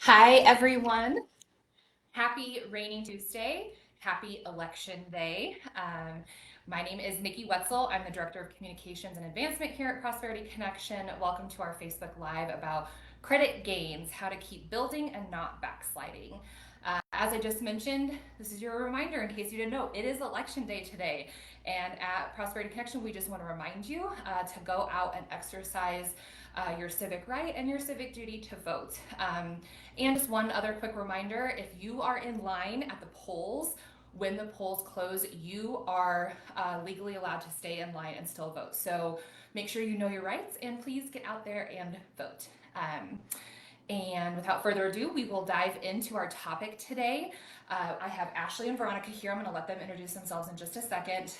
Hi, everyone. Happy Rainy Tuesday. Happy Election Day. My name is Nikki Wetzel. I'm the Director of Communications and Advancement here at Prosperity Connection. Welcome to our Facebook Live about credit gains, how to keep building and not backsliding. As I just mentioned, this is your reminder in case you didn't know, it is Election Day today. And at Prosperity Connection, we just want to remind you to go out and exercise your civic right and your civic duty to vote. And just one other quick reminder, if you are in line at the polls, when the polls close, you are legally allowed to stay in line and still vote. So make sure you know your rights and please get out there and vote. And without further ado, we will dive into our topic today. I have Ashley and Veronica here. I'm going to let them introduce themselves in just a second.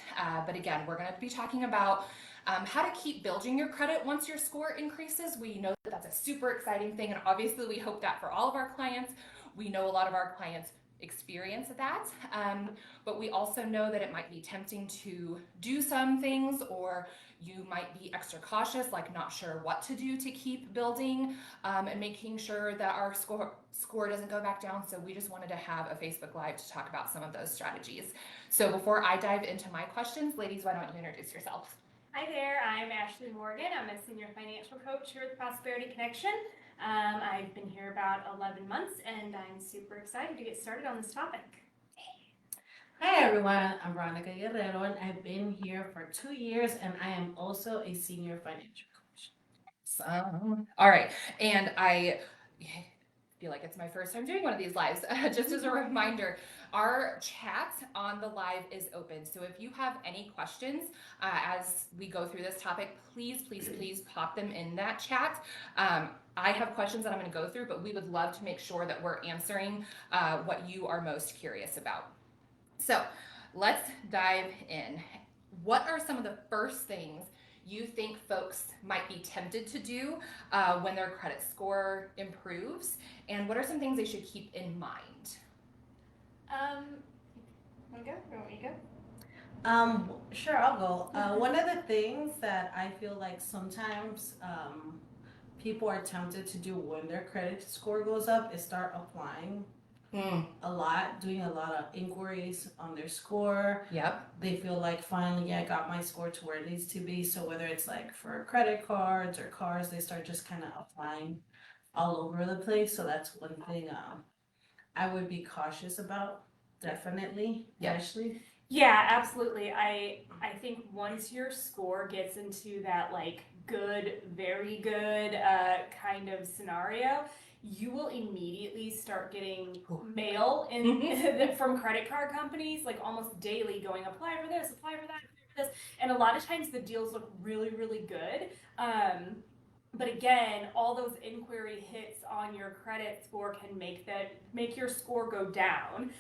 But again, we're going to be talking about how to keep building your credit once your score increases. We know that that's a super exciting thing, and obviously we hope that for all of our clients. We know a lot of our clients experience that, but we also know that it might be tempting to do some things, or you might be extra cautious, like not sure what to do to keep building and making sure that our score doesn't go back down. So we just wanted to have a Facebook Live to talk about some of those strategies. So before I dive into my questions, ladies, why don't you introduce yourselves? Hi there, I'm Ashley Morgan. I'm a senior financial coach here at Prosperity Connection. I've been here about 11 months and I'm super excited to get started on this topic. Hi everyone, I'm Veronica Guerrero and I've been here for 2 years and I am also a senior financial coach. All right. And I feel like it's my first time doing one of these lives. Just as a reminder, our chat on the live is open. So if you have any questions as we go through this topic, please pop them in that chat. I have questions that I'm going to go through, but we would love to make sure that we're answering what you are most curious about. So let's dive in. What are some of the first things you think folks might be tempted to do when their credit score improves? And what are some things they should keep in mind? Want to go? You want me to go? Sure, I'll go. One of the things that I feel like sometimes people are tempted to do when their credit score goes up is start applying a lot, doing a lot of inquiries on their score. Yep. They feel like finally I got my score to where it needs to be. So whether it's like for credit cards or cars, they start just kind of applying all over the place. So that's one thing I would be cautious about. Definitely. Yeah. Ashley. Yeah, absolutely. I think once your score gets into that like good, very good kind of scenario, you will immediately start getting mail from credit card companies like almost daily going apply for this, apply for that, apply for this. And a lot of times the deals look really, really good. But again, all those inquiry hits on your credit score can make your score go down.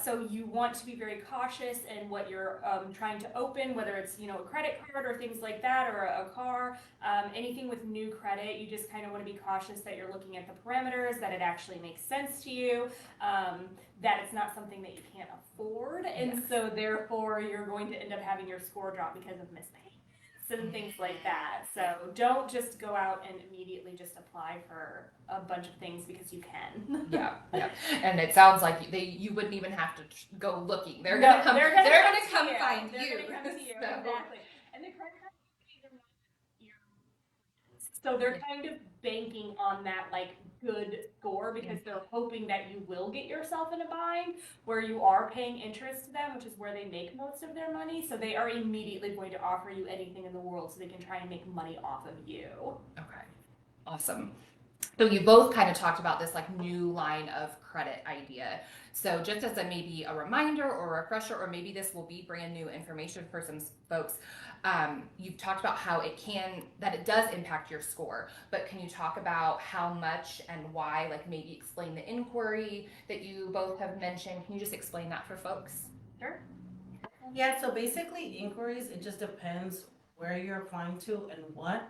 So you want to be very cautious in what you're trying to open, whether it's a credit card or things like that, or a car, anything with new credit. You just kind of want to be cautious that you're looking at the parameters, that it actually makes sense to you, that it's not something that you can't afford, and so therefore you're going to end up having your score drop because of missed payments and things like that. So don't just go out and immediately just apply for a bunch of things because you can. Yeah. And it sounds like you wouldn't even have to go looking. They're gonna come. They're gonna come find you. They're gonna come to you. Exactly. And the credit card companies are not your so they're kind of banking on that like good score because they're hoping that you will get yourself in a bind where you are paying interest to them, which is where they make most of their money. So they are immediately going to offer you anything in the world so they can try and make money off of you. Okay. Awesome. So you both kind of talked about this like new line of credit idea. So just as maybe a reminder or a refresher, or maybe this will be brand new information for some folks, you've talked about how that it does impact your score, but can you talk about how much and why, like maybe explain the inquiry that you both have mentioned? Can you just explain that for folks? Sure. Yeah, so basically inquiries, it just depends where you're applying to and what.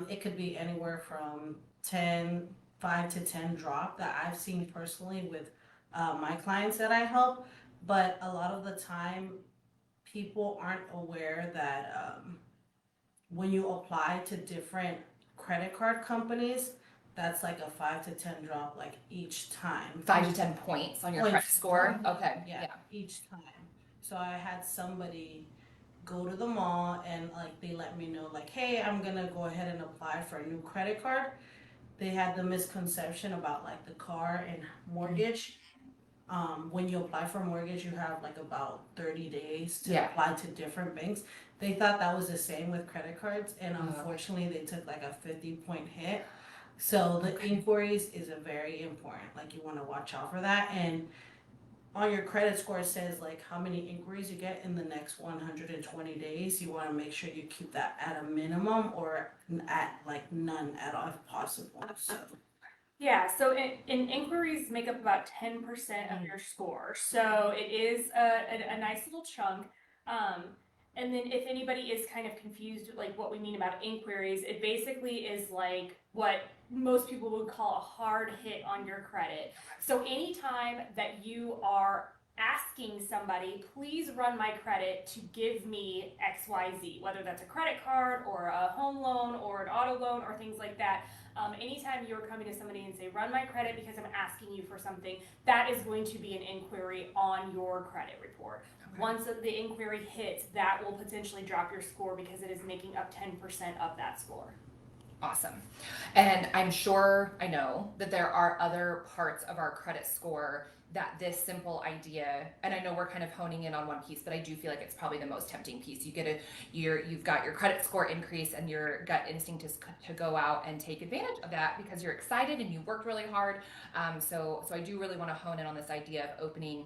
It could be anywhere from 5 to 10 drop that I've seen personally with my clients that I help. But a lot of the time, people aren't aware that when you apply to different credit card companies, that's like a 5 to 10 drop like each time. 5 to 10 points on your credit Points. score. Okay. Yeah, each time. So I had somebody go to the mall and like they let me know like, hey, I'm gonna go ahead and apply for a new credit card. They had the misconception about like the car and mortgage. When you apply for a mortgage, you have like about 30 days to Yeah. apply to different banks. They thought that was the same with credit cards, and Oh. unfortunately, they took like a 50-point hit. So the Okay. inquiries is a very important. Like you want to watch out for that, and on your credit score it says like how many inquiries you get in the next 120 days. You want to make sure you keep that at a minimum or at like none at all if possible. So Yeah, so inquiries make up about 10% of your score. So it is a nice little chunk. And then if anybody is kind of confused, like what we mean about inquiries, it basically is like what most people would call a hard hit on your credit. So anytime that you are asking somebody, please run my credit to give me XYZ, whether that's a credit card or a home loan or an auto loan or things like that. Anytime you're coming to somebody and say, run my credit because I'm asking you for something, that is going to be an inquiry on your credit report. Okay. Once the inquiry hits, that will potentially drop your score because it is making up 10% of that score. Awesome. And I'm sure, I know that there are other parts of our credit score that this simple idea, and I know we're kind of honing in on one piece, but I do feel like it's probably the most tempting piece. You've got your credit score increase, and your gut instinct is to go out and take advantage of that because you're excited and you worked really hard. So I do really want to hone in on this idea of opening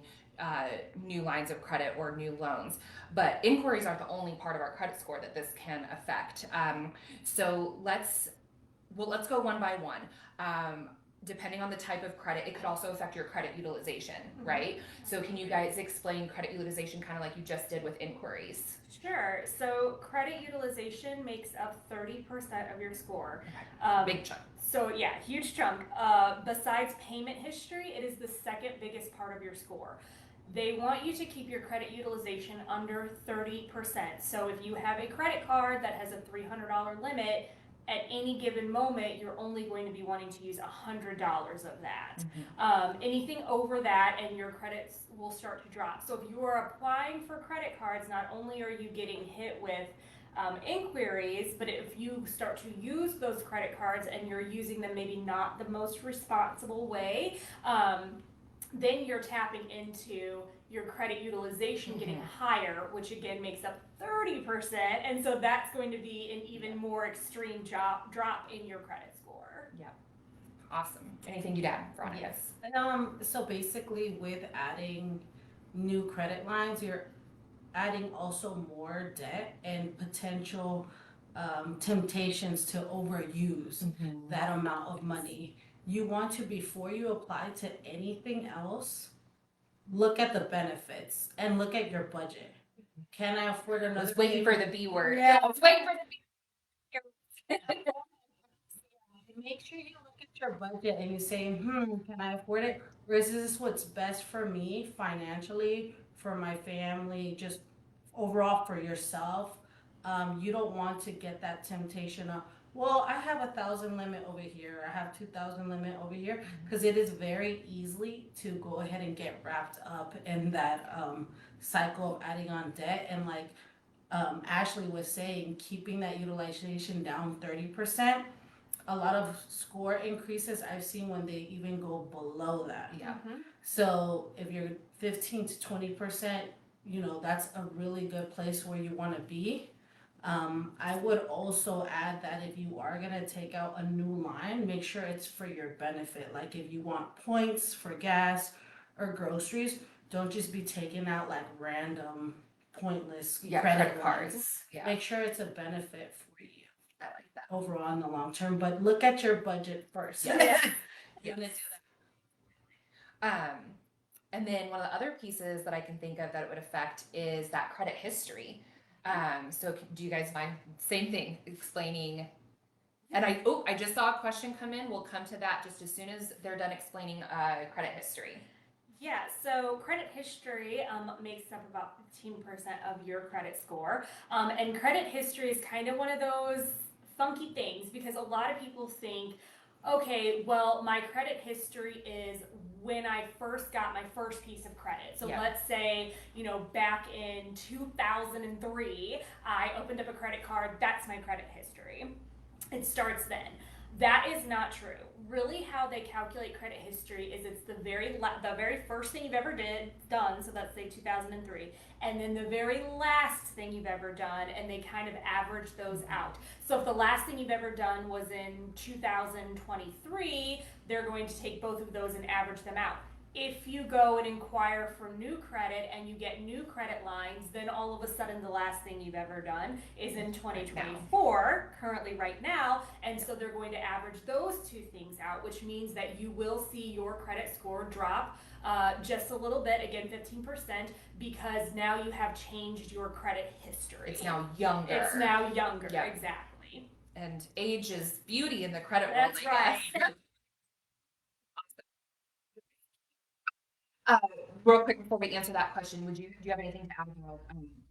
new lines of credit or new loans. But inquiries aren't the only part of our credit score that this can affect. So let's go one by one. Depending on the type of credit, it could also affect your credit utilization, right? So can you guys explain credit utilization kind of like you just did with inquiries? Sure. So credit utilization makes up 30% of your score. Big chunk. So yeah, huge chunk. Besides payment history, it is the second biggest part of your score. They want you to keep your credit utilization under 30%. So if you have a credit card that has a $300 limit, at any given moment, you're only going to be wanting to use $100 of that. Mm-hmm. Anything over that, and your credits will start to drop. So if you are applying for credit cards, not only are you getting hit with inquiries, but if you start to use those credit cards and you're using them maybe not the most responsible way, then you're tapping into your credit utilization getting higher, which again makes up 30%, and so that's going to be an even more extreme drop in your credit score. Yeah. Awesome. Anything you'd add, Veronica? Yes. So basically with adding new credit lines, you're adding also more debt and potential temptations to overuse that amount of money. You want to, before you apply to anything else, look at the benefits and look at your budget. Can I afford another? I was waiting for the B word. Yeah. I was waiting for the B word. Make sure you look at your budget and you say, can I afford it? Or is this what's best for me financially, for my family, just overall for yourself? You don't want to get that temptation of, well, I have 1,000 limit over here, I have 2,000 limit over here, because it is very easy to go ahead and get wrapped up in that cycle of adding on debt. And like Ashley was saying, keeping that utilization down 30%. A lot of score increases I've seen when they even go below that. Yeah. So if you're 15 to 20%, that's a really good place where you want to be. I would also add that if you are going to take out a new line, make sure it's for your benefit. Like if you want points for gas or groceries, don't just be taking out like random pointless credit cards. Yeah. Make sure it's a benefit for you. I like that. Overall in the long term, but look at your budget first. Yes. You're gonna do that. And then one of the other pieces that I can think of that it would affect is that credit history. So do you guys mind? Same thing, explaining. And I just saw a question come in. We'll come to that just as soon as they're done explaining credit history. Yeah, so credit history makes up about 15% of your credit score. And credit history is kind of one of those funky things because a lot of people think, okay, well, my credit history is when I first got my first piece of credit. So Yeah. let's say, back in 2003, I opened up a credit card. That's my credit history. It starts then. That is not true. Really, how they calculate credit history is it's the very first thing you've ever done. So let's say 2003, and then the very last thing you've ever done, and they kind of average those out. So if the last thing you've ever done was in 2023, they're going to take both of those and average them out. If you go and inquire for new credit and you get new credit lines, then all of a sudden the last thing you've ever done is in 2024, currently right now, and so they're going to average those two things out, which means that you will see your credit score drop just a little bit, again 15%, because now you have changed your credit history. It's now younger. It's now younger, Yeah. exactly. And age is beauty in the credit That's world, I guess. right. Real quick before we answer that question, do you have anything to add about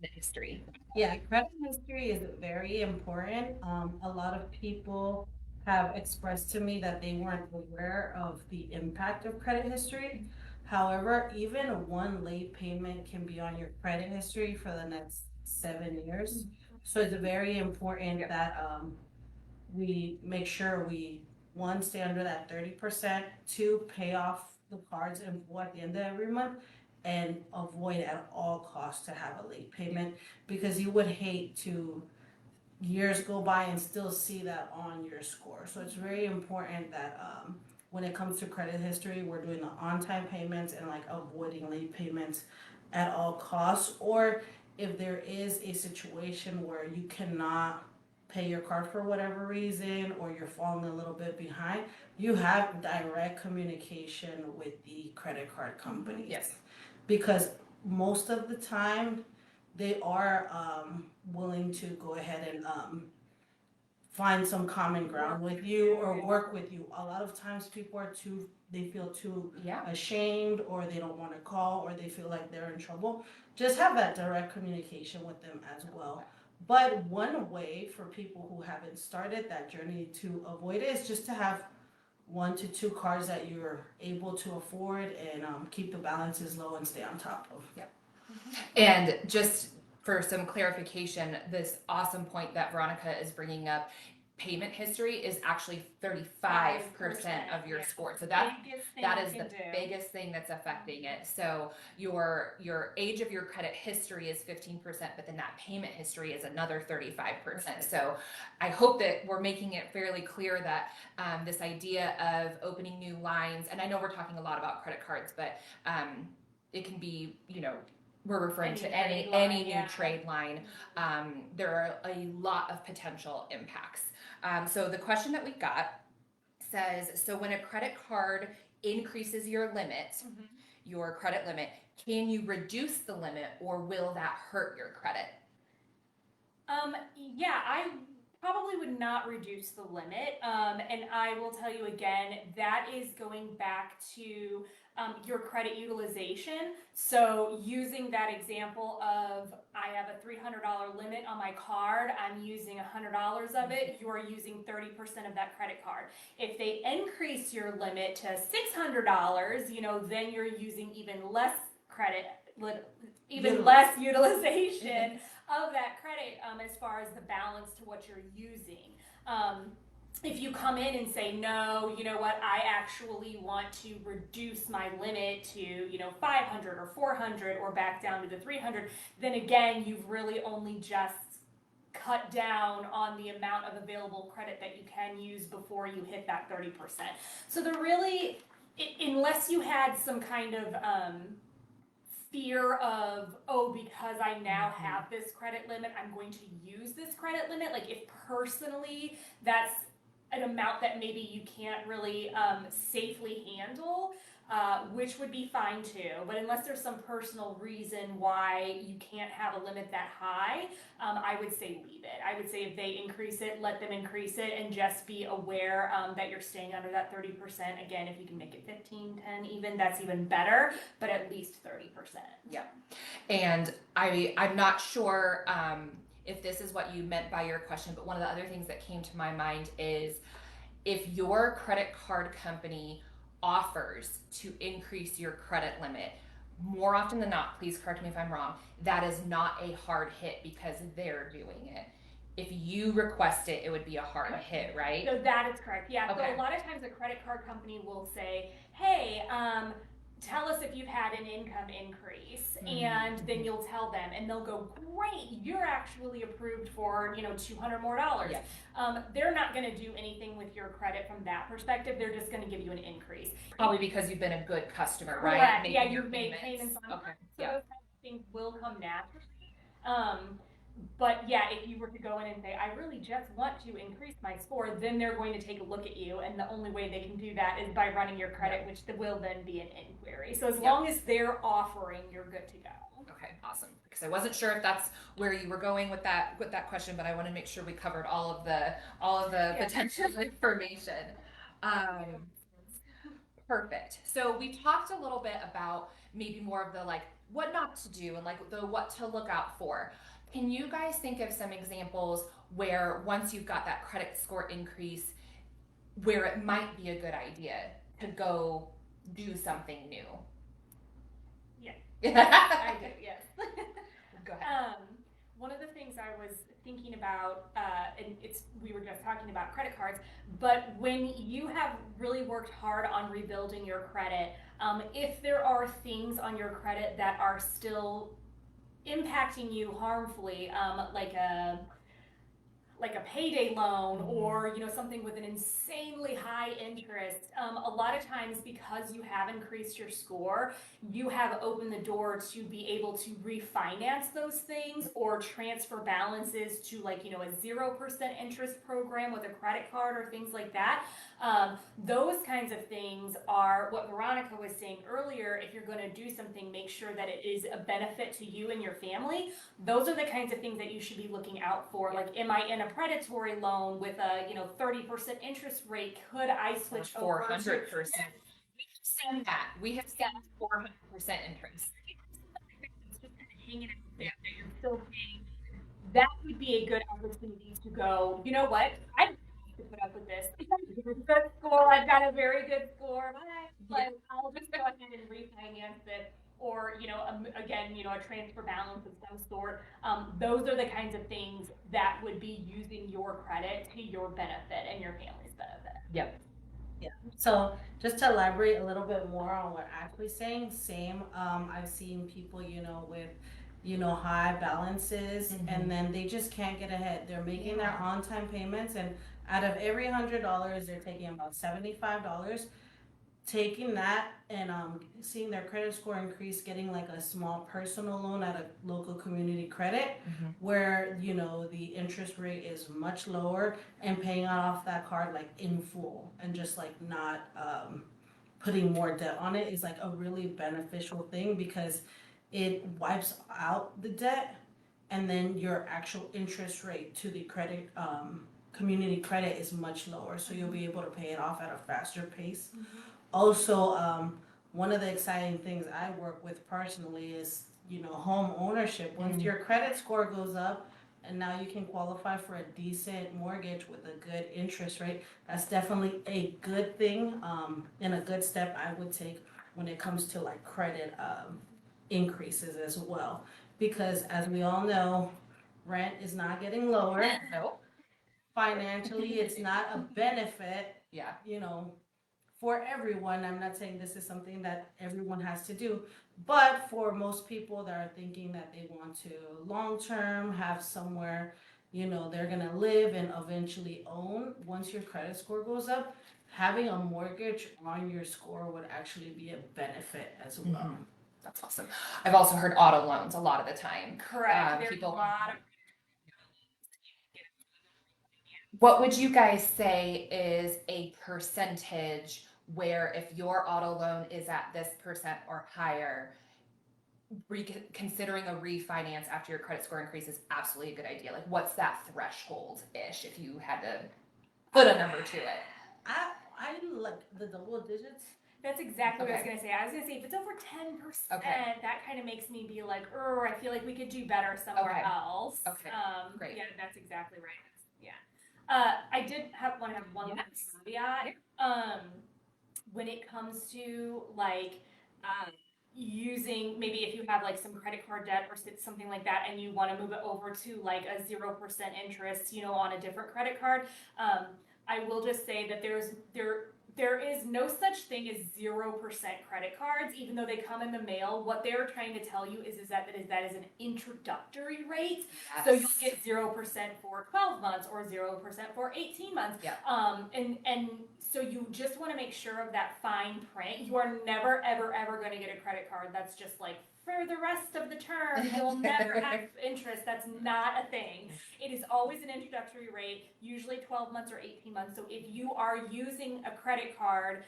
the history? Yeah, credit history is very important. A lot of people have expressed to me that they weren't aware of the impact of credit history. However, even one late payment can be on your credit history for the next 7 years. So it's very important that we make sure we, one, stay under that 30%, two, pay off the cards in full at the end of every month, and avoid at all costs to have a late payment, because you would hate to years go by and still see that on your score. So it's very important that when it comes to credit history, we're doing the on-time payments and like avoiding late payments at all costs. Or if there is a situation where you cannot pay your card for whatever reason, or you're falling a little bit behind, you have direct communication with the credit card companies. Yes. Because most of the time they are willing to go ahead and find some common ground with you or work with you. A lot of times people are they feel too Yeah. ashamed, or they don't want to call, or they feel like they're in trouble. Just have that direct communication with them as well. But one way for people who haven't started that journey to avoid it is just to have 1 to 2 cards that you're able to afford, and keep the balances low and stay on top of. And just for some clarification, this awesome point that Veronica is bringing up, payment history is actually 35% of your yeah. score. So that is the do. biggest thing that's affecting it. So your age of your credit history is 15%, but then that payment history is another 35%. So I hope that we're making it fairly clear that this idea of opening new lines, and I know we're talking a lot about credit cards, but it can be, we're referring to any new trade line. There are a lot of potential impacts. So the question that we got says, so when a credit card increases your limit, your credit limit, can you reduce the limit, or will that hurt your credit? Yeah, I probably would not reduce the limit. And I will tell you again, that is going back to your credit utilization. So using that example of, I have a $300 limit on my card, I'm using $100 of it, you are using 30% of that credit card. If they increase your limit to $600, then you're using even less credit, less utilization of that credit as far as the balance to what you're using. If you come in and say, no, you know what, I actually want to reduce my limit to, 500 or 400 or back down to the 300, then again, you've really only just cut down on the amount of available credit that you can use before you hit that 30%. So they're really, unless you had some kind of fear of, because I now have this credit limit, I'm going to use this credit limit. Like, if personally that's an amount that maybe you can't really safely handle, which would be fine too. But unless there's some personal reason why you can't have a limit that high, I would say leave it. I would say if they increase it, let them increase it, and just be aware that you're staying under that 30%. Again, if you can make it 15, 10 even, that's even better, but at least 30%. Yeah. And I'm not sure if this is what you meant by your question, but one of the other things that came to my mind is, if your credit card company offers to increase your credit limit, more often than not, please correct me if I'm wrong, that is not a hard hit because they're doing it. If you request it, it would be a hard hit, right? So that is correct. Yeah. Okay. So a lot of times a credit card company will say, hey, tell us if you've had an income increase, and then you'll tell them, and they'll go, great, you're actually approved for, $200 more. Yes. They're not going to do anything with your credit from that perspective. They're just going to give you an increase. Probably because you've been a good customer, right? Correct. Making Yeah, your you've made payments on Okay. time. So Yeah. those kinds of things will come naturally. But yeah, if you were to go in and say, I really just want to increase my score, then they're going to take a look at you. And the only way they can do that is by running your credit, which will then be an inquiry. So as long as they're offering, you're good to go. Okay, awesome. Because I wasn't sure if that's where you were going with that question, but I want to make sure we covered all of the potential information. Perfect. So we talked a little bit about maybe more of the like what not to do and like the what to look out for. Can you guys think of some examples where once you've got that credit score increase, where it might be a good idea to go do something new? Yeah. I I do, yes. Go ahead. One of the things I was thinking about, and we were just talking about credit cards, but when you have really worked hard on rebuilding your credit, if there are things on your credit that are still impacting you harmfully, like a payday loan or something with an insanely high interest, a lot of times because you have increased your score, you have opened the door to be able to refinance those things or transfer balances to a 0% interest program with a credit card or things like that. Those kinds of things are what Veronica was saying earlier. If you're going to do something, make sure that it is a benefit to you and your family. Those are the kinds of things that you should be looking out for. Like, am I in a predatory loan with a 30% interest rate? Could I switch over 400%? We have seen that. We have seen 400% interest. It's just kind of hanging out there that you're still paying. That would be a good opportunity to go, you know what? I don't have to put up with this. Good score. I've got a very good score. But I'll just go ahead and refinance it. Or, again, a transfer balance of some sort. Those are the kinds of things that would be using your credit to your benefit and your family's benefit. Yep. Yeah. So just to elaborate a little bit more on what Ashley's saying, same. I've seen people, with, high balances, and then they just can't get ahead. They're making their on-time payments, and out of every $100, they're taking about $75. Taking that and seeing their credit score increase, getting like a small personal loan at a local community credit, where the interest rate is much lower, and paying off that card like in full and just like not putting more debt on it is like a really beneficial thing, because it wipes out the debt, and then your actual interest rate to the credit community credit is much lower, so you'll be able to pay it off at a faster pace. Also, one of the exciting things I work with personally is, home ownership. Once your credit score goes up and now you can qualify for a decent mortgage with a good interest rate, that's definitely a good thing, and a good step I would take when it comes to like credit increases as well. Because as we all know, rent is not getting lower. Nope. Financially, it's not a benefit. Yeah. For everyone. I'm not saying this is something that everyone has to do, but for most people that are thinking that they want to long-term have somewhere, they're gonna live and eventually own, once your credit score goes up, having a mortgage on your score would actually be a benefit as well. That's awesome. I've also heard auto loans a lot of the time. Correct. There's a lot of. What would you guys say is a percentage where if your auto loan is at this percent or higher, considering a refinance after your credit score increase is absolutely a good idea? Like, what's that threshold-ish if you had to put a number to it? I like the double digits. That's exactly what I was going to say. I was going to say, if it's over 10%, that kind of makes me be like, I feel like we could do better somewhere else. Okay, great. Yeah, that's exactly right. Yeah. I did want to have one Yes. caveat. When it comes to like using, maybe if you have like some credit card debt or something like that, and you want to move it over to like a 0% interest, on a different credit card, I will just say that there is no such thing as 0% credit cards, even though they come in the mail. What they're trying to tell you is that is an introductory rate. Yes. So you'll get 0% for 12 months or 0% for 18 months. Yeah. And so you just want to make sure of that fine print. You are never, ever, ever going to get a credit card that's just like, for the rest of the term, you'll never have interest. That's not a thing. It is always an introductory rate, usually 12 months or 18 months. So if you are using a credit card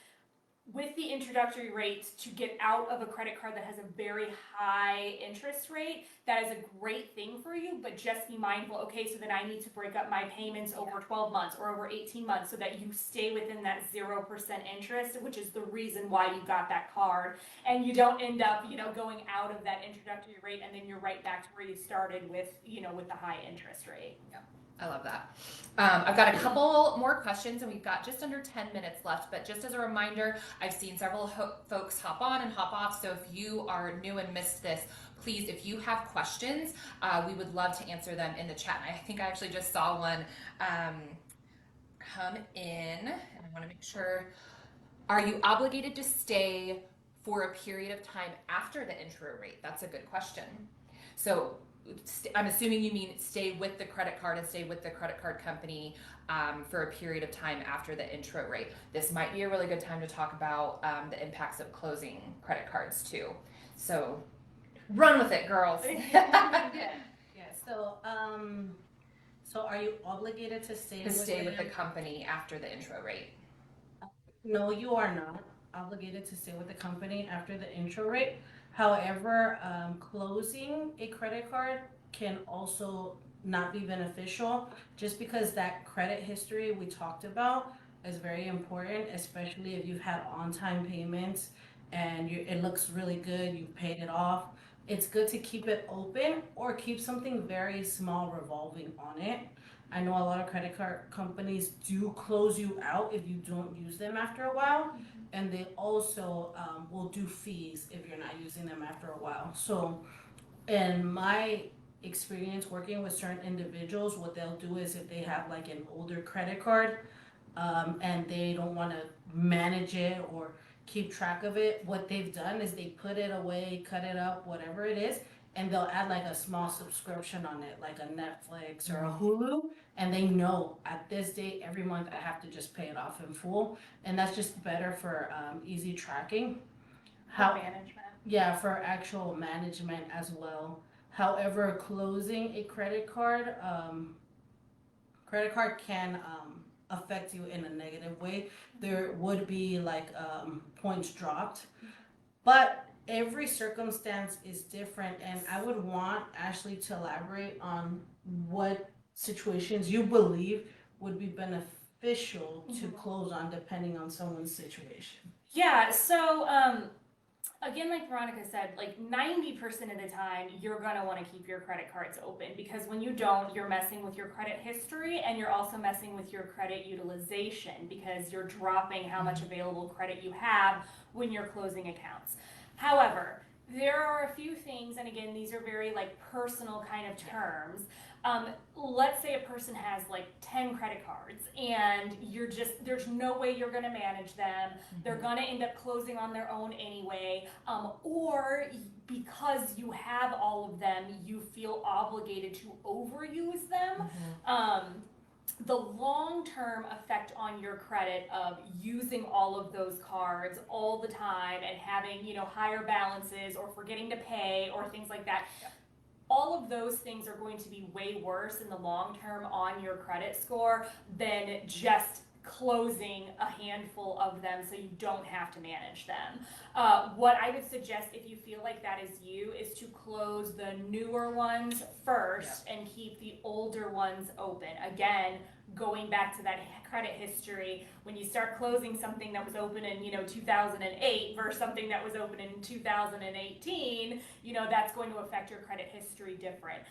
with the introductory rate to get out of a credit card that has a very high interest rate, that is a great thing for you, but just be mindful, okay, so then I need to break up my payments over 12 months or over 18 months so that you stay within that 0% interest, which is the reason why you got that card, and you don't end up, going out of that introductory rate and then you're right back to where you started with, with the high interest rate. Yeah. I love that. I've got a couple more questions and we've got just under 10 minutes left, but just as a reminder, I've seen several folks hop on and hop off, so if you are new and missed this, please, if you have questions, we would love to answer them in the chat. And I think I actually just saw one come in, and I want to make sure, are you obligated to stay for a period of time after the intro rate? That's a good question. So I'm assuming you mean stay with the credit card and stay with the credit card company for a period of time after the intro rate. This might be a really good time to talk about the impacts of closing credit cards too. So run with it, girls. So are you obligated to stay with the company after the intro rate? No, you are not obligated to stay with the company after the intro rate. However, closing a credit card can also not be beneficial, just because that credit history we talked about is very important, especially if you've had on-time payments and it looks really good, you've paid it off. It's good to keep it open or keep something very small revolving on it. I know a lot of credit card companies do close you out if you don't use them after a while. And they also will do fees if you're not using them after a while. So in my experience working with certain individuals, what they'll do is if they have like an older credit card and they don't want to manage it or keep track of it, what they've done is they put it away, cut it up, whatever it is, and they'll add like a small subscription on it, like a Netflix or a Hulu, and they know at this date every month I have to just pay it off in full, and that's just better for easy tracking. Management. Yeah, for actual management as well. However, closing a credit card can affect you in a negative way. There would be like points dropped, but every circumstance is different, and I would want Ashley to elaborate on what situations you believe would be beneficial to close on depending on someone's situation. Yeah, so again, like Veronica said, like 90% of the time, you're gonna wanna keep your credit cards open, because when you don't, you're messing with your credit history and you're also messing with your credit utilization, because you're dropping how much available credit you have when you're closing accounts. However, there are a few things, and again, these are very like personal kind of terms. Let's say a person has like 10 credit cards and there's no way you're gonna manage them. They're gonna end up closing on their own anyway. Or because you have all of them, you feel obligated to overuse them. The long-term effect on your credit of using all of those cards all the time and having, higher balances or forgetting to pay or things like that, all of those things are going to be way worse in the long term on your credit score than just closing a handful of them so you don't have to manage them. What I would suggest, if you feel like that is you, is to close the newer ones first and keep the older ones open. Again, going back to that credit history, when you start closing something that was open in 2008 versus something that was open in 2018, that's going to affect your credit history different.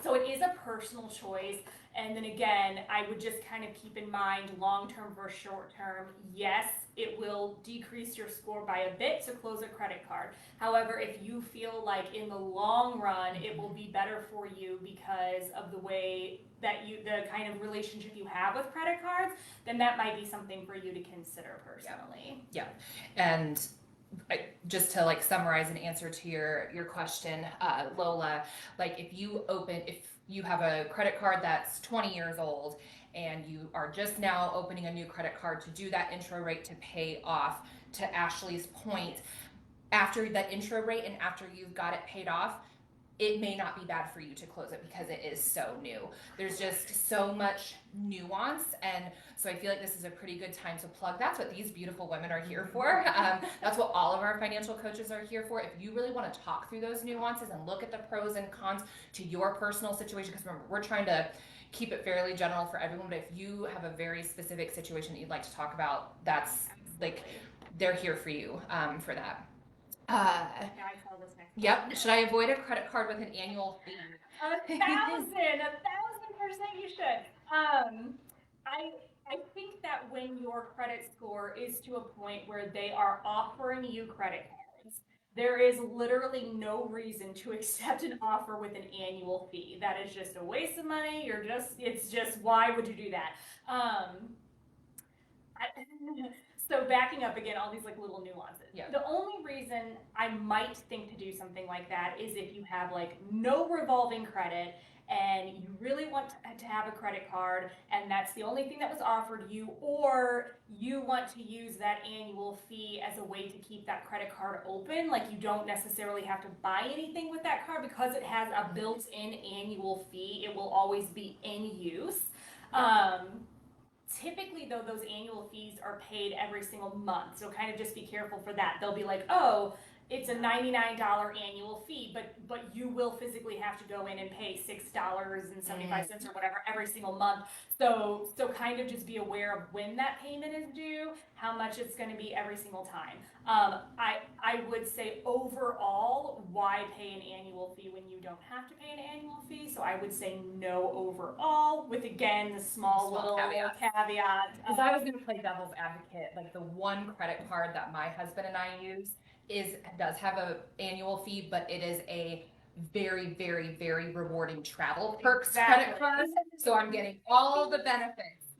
So it is a personal choice. And then again, I would just kind of keep in mind long term versus short term. Yes, it will decrease your score by a bit to close a credit card. However, if you feel like in the long run it will be better for you because of the way that the kind of relationship you have with credit cards, then that might be something for you to consider personally. Yeah. And just to like summarize an answer to your question, Lola, like if you have a credit card that's 20 years old and you are just now opening a new credit card, to do that intro rate to pay off, to Ashley's point, after that intro rate and after you've got it paid off, it may not be bad for you to close it because it is so new. There's just so much nuance, and so I feel like this is a pretty good time to plug. That's what these beautiful women are here for. That's what all of our financial coaches are here for. If you really want to talk through those nuances and look at the pros and cons to your personal situation, because remember, we're trying to keep it fairly general for everyone, but if you have a very specific situation that you'd like to talk about, that's like, they're here for you for that. Yeah, I saw this next Yep. one. Should I avoid a credit card with an annual fee? 1,000% you should. I think that when your credit score is to a point where they are offering you credit cards, there is literally no reason to accept an offer with an annual fee. That is just a waste of money. It's just, why would you do that? So backing up again, all these like little nuances. Yeah. The only reason I might think to do something like that is if you have like no revolving credit and you really want to have a credit card and that's the only thing that was offered you, or you want to use that annual fee as a way to keep that credit card open. Like you don't necessarily have to buy anything with that card because it has a built-in annual fee. It will always be in use. Typically, though, those annual fees are paid every single month, so kind of just be careful for that. They'll be like, oh, it's a $99 annual fee, but you will physically have to go in and pay $6.75 or whatever every single month. So kind of just be aware of when that payment is due, how much it's going to be every single time. I would say overall, why pay an annual fee when you don't have to pay an annual fee? So I would say no overall, with again the small little caveat. Because I was going to play devil's advocate. Like the one credit card that my husband and I use does have a annual fee, but it is a very, very, very rewarding travel perks credit card. So I'm getting all the benefits.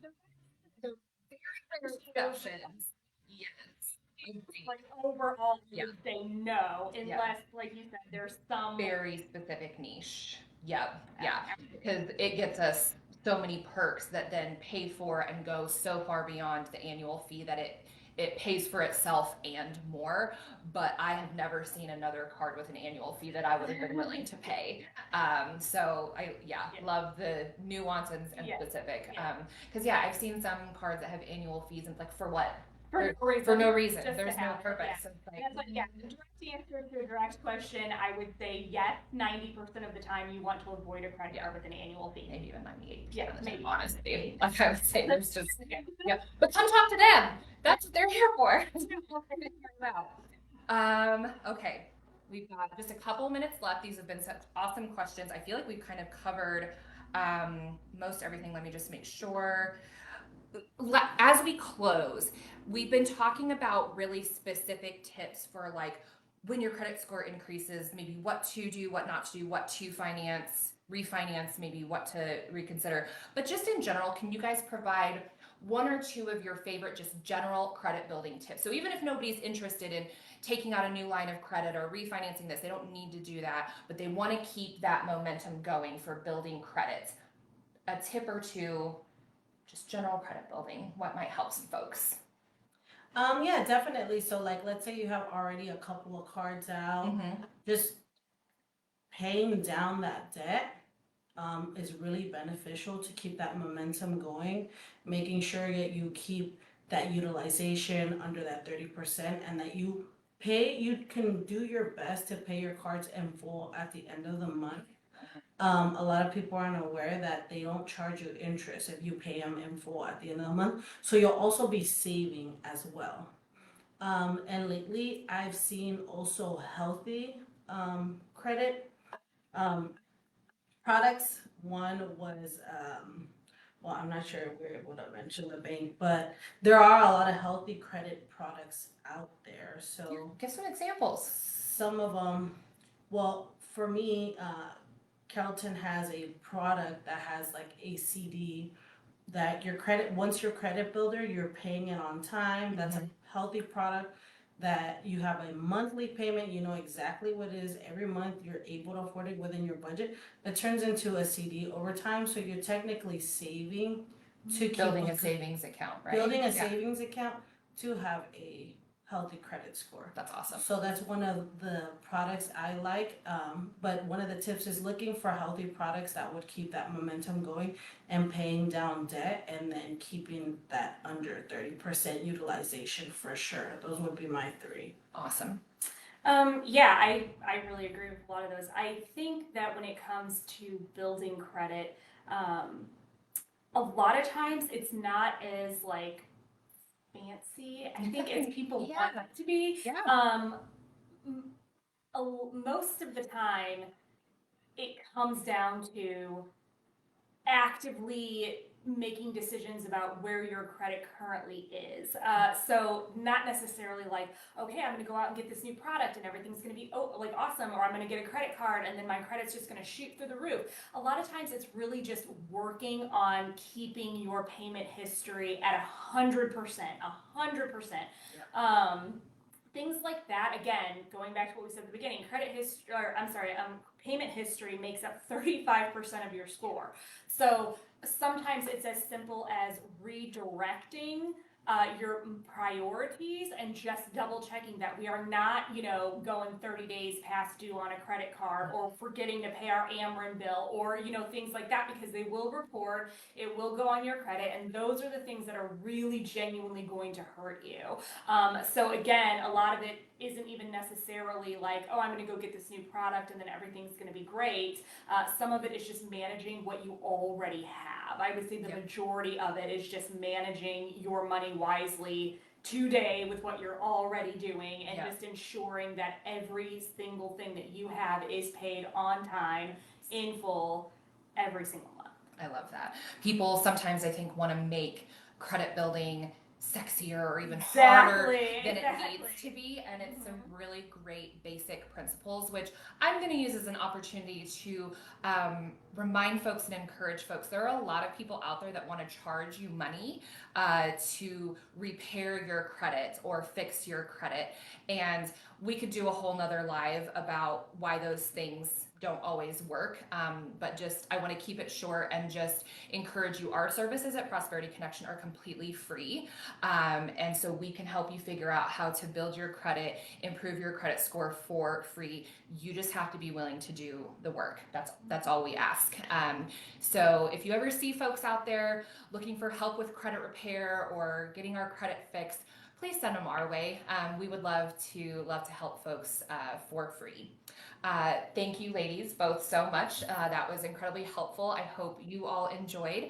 The very exceptions. Yes. Like overall, you would say no, unless, like you said, there's some very specific niche. Yep. Yeah. Because it gets us so many perks that then pay for and go so far beyond the annual fee that it pays for itself and more. But I have never seen another card with an annual fee that I would have been willing to pay. So I love the nuance and specific. Because I've seen some cards that have annual fees and it's like, for what? For no reason. There's no purpose. Yeah. The direct answer to a direct question, I would say yes. 90% of the time, you want to avoid a credit card with an annual fee. Maybe even 98%. Yeah, maybe. Honestly, like I would say, there's just But come talk to them. That's what they're here for. Okay. We've got just a couple minutes left. These have been such awesome questions. I feel like we've kind of covered most everything. Let me just make sure. As we close, we've been talking about really specific tips for like when your credit score increases, maybe what to do, what not to do, what to refinance, maybe what to reconsider. But just in general, can you guys provide one or two of your favorite just general credit building tips? So even if nobody's interested in taking out a new line of credit or refinancing this, they don't need to do that, but they want to keep that momentum going for building credit. A tip or two, just general credit building, what might help some folks? Yeah, definitely. So like, let's say you have already a couple of cards out, just paying down that debt is really beneficial to keep that momentum going, making sure that you keep that utilization under that 30% and that you can do your best to pay your cards in full at the end of the month. A lot of people aren't aware that they don't charge you interest if you pay them in full at the end of the month. So you'll also be saving as well. And lately, I've seen also healthy credit. products. One was, well, I'm not sure if we're able to mention the bank, but there are a lot of healthy credit products out there. So Give some examples. some of them, well, for me, Carrollton has a product that has like a CD that your credit, once your credit builder, you're paying it on time. That's a healthy product that you have a monthly payment, you know exactly what it is every month, you're able to afford it within your budget. It turns into a CD over time, so you're technically saving to keep Building a savings account, right? building a savings account to have a healthy credit score. That's awesome. So that's one of the products I like. But one of the tips is looking for healthy products that would keep that momentum going and paying down debt, and then keeping that under 30% utilization for sure. Those would be my three. Awesome. Yeah, I really agree with a lot of those. I think that when it comes to building credit, a lot of times it's not as like fancy. I think as people want it to be. Yeah. Most of the time, it comes down to actively making decisions about where your credit currently is. So not necessarily like, okay, I'm going to go out and get this new product and everything's going to be like awesome, or I'm going to get a credit card and then my credit's just going to shoot through the roof. A lot of times it's really just working on keeping your payment history at 100%, 100%. Yeah. Things like that, again, going back to what we said at the beginning, payment history makes up 35% of your score. So sometimes it's as simple as redirecting your priorities and just double checking that we are not, going 30 days past due on a credit card, or forgetting to pay our Ameren bill, or, things like that, because they will report, it will go on your credit, and those are the things that are really genuinely going to hurt you. So again, a lot of it isn't even necessarily like, oh, I'm going to go get this new product and then everything's going to be great. Some of it is just managing what you already have. I would say the majority of it is just managing your money wisely today with what you're already doing, and just ensuring that every single thing that you have is paid on time, in full, every single month. I love that. People sometimes, I think, want to make credit building sexier or even harder than it needs to be, and it's some really great basic principles, which I'm going to use as an opportunity to remind folks and encourage folks. There are a lot of people out there that want to charge you money to repair your credit or fix your credit, and we could do a whole nother live about why those things don't always work, but just I want to keep it short and just encourage you. Our services at Prosperity Connection are completely free, and so we can help you figure out how to build your credit, improve your credit score for free. You just have to be willing to do the work. That's all we ask. So if you ever see folks out there looking for help with credit repair or getting our credit fixed, please send them our way. We would love to help folks for free. Thank you, ladies, both so much. That was incredibly helpful. I hope you all enjoyed.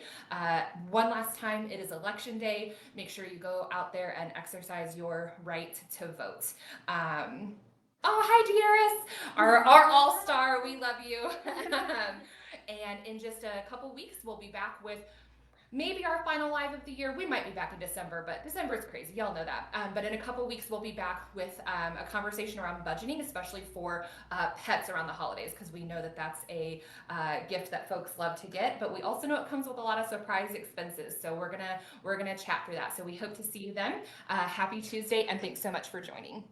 One last time, it is Election Day. Make sure you go out there and exercise your right to vote. Oh, hi, Dearest, our all-star. We love you. And in just a couple weeks, we'll be back with maybe our final live of the year. We might be back in December, but December is crazy. Y'all know that. But in a couple weeks, we'll be back with a conversation around budgeting, especially for pets around the holidays, because we know that that's a gift that folks love to get. But we also know it comes with a lot of surprise expenses. So we're gonna chat through that. So we hope to see you then. Happy Tuesday, and thanks so much for joining.